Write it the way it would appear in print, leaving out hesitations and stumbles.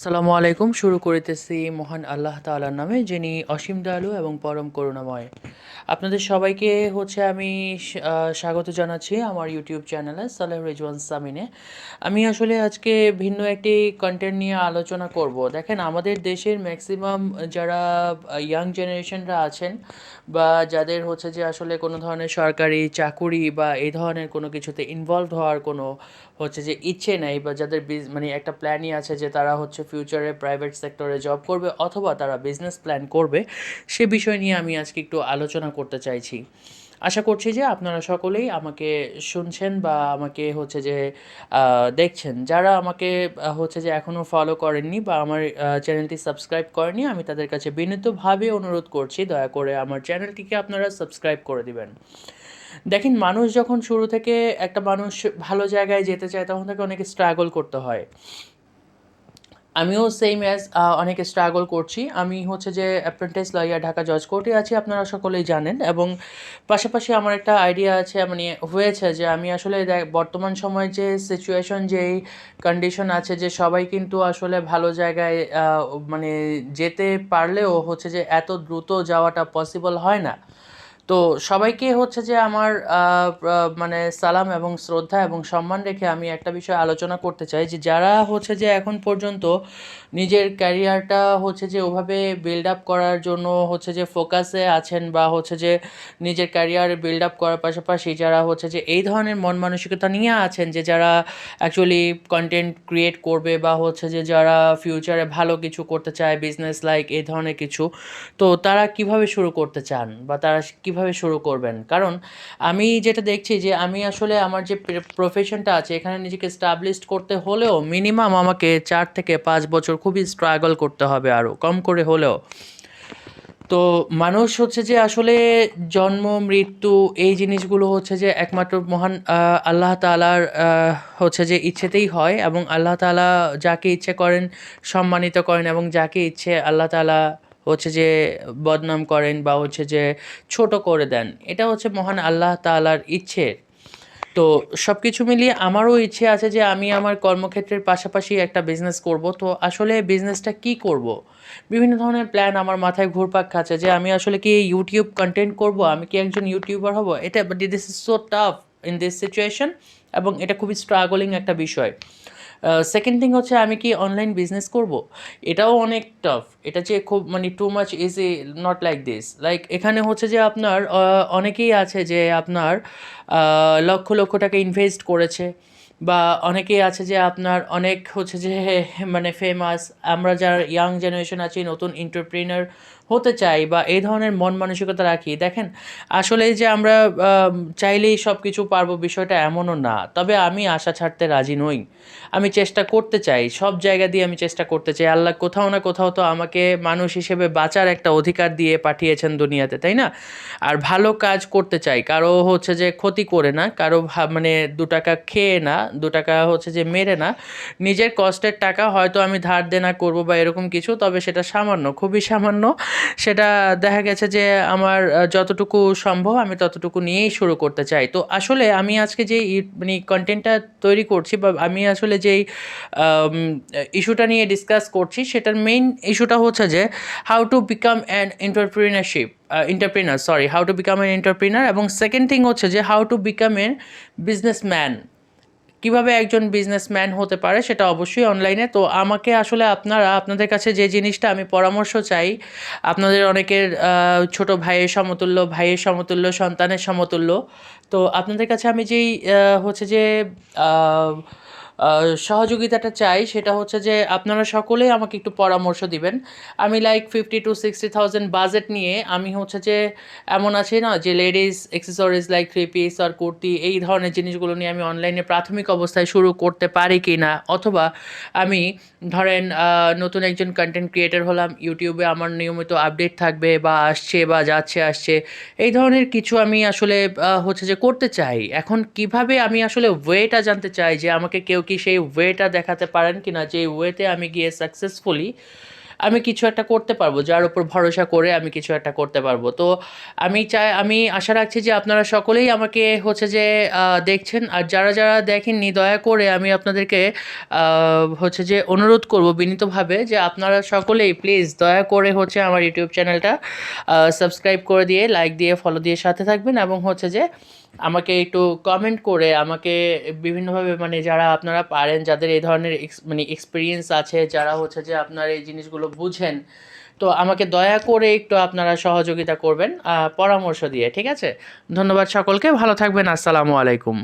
আসসালামু আলাইকুম। শুরু করিতেছি মহান আল্লাহ তাআলার নামে, যিনি অসীম দয়ালু এবং পরম করুণাময়। আপনাদের সবাইকে আমি স্বাগত জানাচ্ছি আমার ইউটিউব চ্যানেলে সালেহ রেজওয়ান সামিনে। আমি আসলে আজকে ভিন্ন একটি কন্টেন্ট নিয়ে আলোচনা করব। দেখেন, আমাদের দেশের ম্যাক্সিমাম যারা ইয়াং জেনারেশনরা আছেন, বা যাদের আসলে কোনো ধরনের সরকারি চাকুরি বা এই ধরনের কোনো কিছুতে ইনভলভড হওয়ার কোনো ইচ্ছে নেই, বা যাদের মানে একটা প্ল্যানই আছে যে তারা ফিউচারে প্রাইভেট সেক্টরে জব করবে অথবা তারা বিজনেস প্ল্যান করবে, সে বিষয় নিয়ে আমি আজকে একটু আলোচনা করতে চাইছি। আশা করছি যে আপনারা সকলেই আমাকে শুনছেন বা আমাকে দেখছেন। যারা আমাকে এখনও ফলো করেননি বা আমার চ্যানেলটি সাবস্ক্রাইব করেনি, আমি তাদের কাছে বিনীতভাবে অনুরোধ করছি দয়া করে আমার চ্যানেলটিকে আপনারা সাবস্ক্রাইব করে দিবেন। দেখেন, মানুষ যখন শুরু থেকে একটা মানুষ ভালো জায়গায় যেতে চায় তখন তাকে অনেক স্ট্রাগল করতে হয়। আমিও সেম অ্যাজ অনেক স্ট্রাগল করছি। আমি অ্যাপ্রেন্টিস লয়ার ঢাকা জজ কোর্টে আছি, আপনারা সকলেই জানেন। এবং পাশাপাশি আমার একটা আইডিয়া আছে, মানে হয়েছে যে আমি আসলে বর্তমান সময়ে যে সিচুয়েশন, যেই কন্ডিশন আছে, যে সবাই কিন্তু আসলে ভালো জায়গায় মানে যেতে পারলেও এত দ্রুত যাওয়াটা পসিবল হয় না। তো সবাইকে আমার মানে সালাম এবং শ্রদ্ধা এবং সম্মান রেখে আমি একটা বিষয় আলোচনা করতে চাই, যে যারা এখন পর্যন্ত নিজের ক্যারিয়ারটা ওভাবে বিল্ড আপ করার জন্য ফোকাসে আছেন, বা নিজের ক্যারিয়ার বিল্ড আপ করার পাশাপাশি যারা এই ধরনের মন মানসিকতা নিয়ে আছেন, যে যারা অ্যাকচুয়ালি কন্টেন্ট ক্রিয়েট করবে, বা যারা ফিউচারে ভালো কিছু করতে চায়, বিজনেস লাইক এই ধরনের কিছু। তো তারা কিভাবে শুরু করতে চান বা তারা কিভাবে শুরু করবেন? কারণ আমি যেটা দেখছি, যে আমি আসলে আমার যে প্রফেশনটা আছে এখানে নিজেকে এস্টাবলিশড করতে হলেও মিনিমাম আমাকে 4 থেকে 5 বছর খুবই স্ট্রাগল করতে হবে, আরও কম করে হলেও। তো মানুষ আসলে জন্ম মৃত্যু এই জিনিসগুলো একমাত্র মহান আল্লাহ তাআলার ইচ্ছেতেই হয়, এবং আল্লাহ তাআলা যাকে ইচ্ছে করেন সম্মানিত করেন, এবং যাকে ইচ্ছে আল্লাহ তাআলা যে বদনাম করেন বা ছোট করে দেন। এটা মহান আল্লাহ তাআলার ইচ্ছে। তো সব কিছু মিলিয়ে আমারও ইচ্ছে আছে যে আমি আমার কর্মক্ষেত্রের পাশাপাশি একটা বিজনেস করব। তো আসলে বিজনেসটা কি করব? বিভিন্ন ধরনের প্ল্যান আমার মাথায় ঘুরপাক খাচ্ছে, যে আমি আসলে কি ইউটিউব কন্টেন্ট করব? আমি কি একজন ইউটিউবার হব? এটা, but this is so tough in this situation, এবং এটা খুবই স্ট্রাগলিং একটা বিষয়। সেকেন্ড থিং আমি কি অনলাইন বিজনেস করব? এটাও অনেক টাফ। এটা যে খুব মানে too much easy, not like this. Like এখানে আপনার অনেকেই আছে যে আপনার লক্ষ লক্ষ টাকা ইনভেস্ট করেছে, বা অনেকেই আছে যে আপনার অনেক মানে ফেমাস। আমরা যারা ইয়াং জেনারেশন আছি, নতুন এন্টারপ্রেনার হতে চাই বা এই ধরনের মন মানসিকতা রাখি, দেখেন আসলে যে আমরা চাইলেই সব কিছু পারবো বিষয়টা এমনও না। তবে আমি আশা ছাড়তে রাজি নই। আমি চেষ্টা করতে চাই, সব জায়গা দিয়ে আমি চেষ্টা করতে চাই। আল্লাহ কোথাও না কোথাও তো আমাকে মানুষ হিসেবে বাঁচার একটা অধিকার দিয়ে পাঠিয়েছেন দুনিয়াতে, তাই না? আর ভালো কাজ করতে চাই, কারো ক্ষতি করে না, কারো মানে 2 টাকা খেয়ে না, 2 টাকা মেরে না। নিজের কষ্টের টাকা হয়তো আমি ধার দেনা করব বা এরকম কিছু, তবে সেটা সামান্য, খুবই সামান্য। সেটা দেখা গেছে যে আমার যতটুকু সম্ভব আমি ততটুকু নিয়েই শুরু করতে চাই। তো আসলে আমি আজকে যে মানে কন্টেন্টটা তৈরি করছি, বা আমি আসলে যেই ইস্যুটা নিয়ে ডিসকাস করছি, সেটার মেইন ইস্যুটা যে how to become an how to become an entrepreneur, এবং সেকেন্ড থিং যে how to become a businessman. কিভাবে একজন বিজনেসম্যান হতে পারে সেটা অবশ্যই অনলাইনে। তো আমাকে আসলে আপনাদের কাছে যে জিনিসটা আমি পরামর্শ চাই, আপনাদের অনেকের ছোট ভাইয়ের সমতুল্য, সন্তানের সমতুল্য। তো আপনাদের কাছে আমি যেই আহ, সহযোগিতাটা চাই, সেটা যে আপনারা সকলেই আমাকে একটু পরামর্শ দিবেন। আমি লাইক 50 to 60,000 বাজেট নিয়ে আমি এমন আছে না, যে লেডিস অ্যাক্সেসরিজ লাইক 3 পিস আর কুর্তি, এই ধরনের জিনিসগুলো নিয়ে আমি অনলাইনে প্রাথমিক অবস্থায় শুরু করতে পারি কি না। অথবা আমি ধরেন নতুন একজন কন্টেন্ট ক্রিয়েটর হলাম, ইউটিউবে আমার নিয়মিত আপডেট থাকবে, বা আসছে বা আসছে, এই ধরনের কিছু আমি আসলে করতে চাই। এখন কিভাবে আমি আসলে ওয়েটা জানতে চাই, যে আমাকে কেউ কি সেই ওয়েটা দেখাতে পারেন কি না, যে ওয়েতে আমি গিয়ে সাকসেসফুলি আমি কিছু একটা করতে পারবো, যার উপর ভরসা করে আমি কিছু একটা করতে পারবো। তো আমি আশা রাখছি যে আপনারা সকলেই আমাকে হচ্ছে যে দেখছেন, আর যারা যারা দেখেননি দয়া করে আমি আপনাদেরকে হচ্ছে যে অনুরোধ করব বিনীতভাবে যে আপনারা সকলেই প্লিজ দয়া করে হচ্ছে আমার ইউটিউব চ্যানেলটা সাবস্ক্রাইব করে দিয়ে, লাইক দিয়ে, ফলো দিয়ে সাথে থাকবেন, এবং হচ্ছে যে আমাকে একটু কমেন্ট করে আমাকে বিভিন্নভাবে, মানে যারা আপনারা পারেন, যাদের এই ধরনের মানে এক্সপিরিয়েন্স আছে, যারা হচ্ছে যে আপনার এই জিনিসগুলো বুঝেন, তো আমাকে দয়া করে একটু আপনারা সহযোগিতা করবেন পরামর্শ দিয়ে, ঠিক আছে? ধন্যবাদ সকলকে, ভালো থাকবেন, আসসালামু আলাইকুম।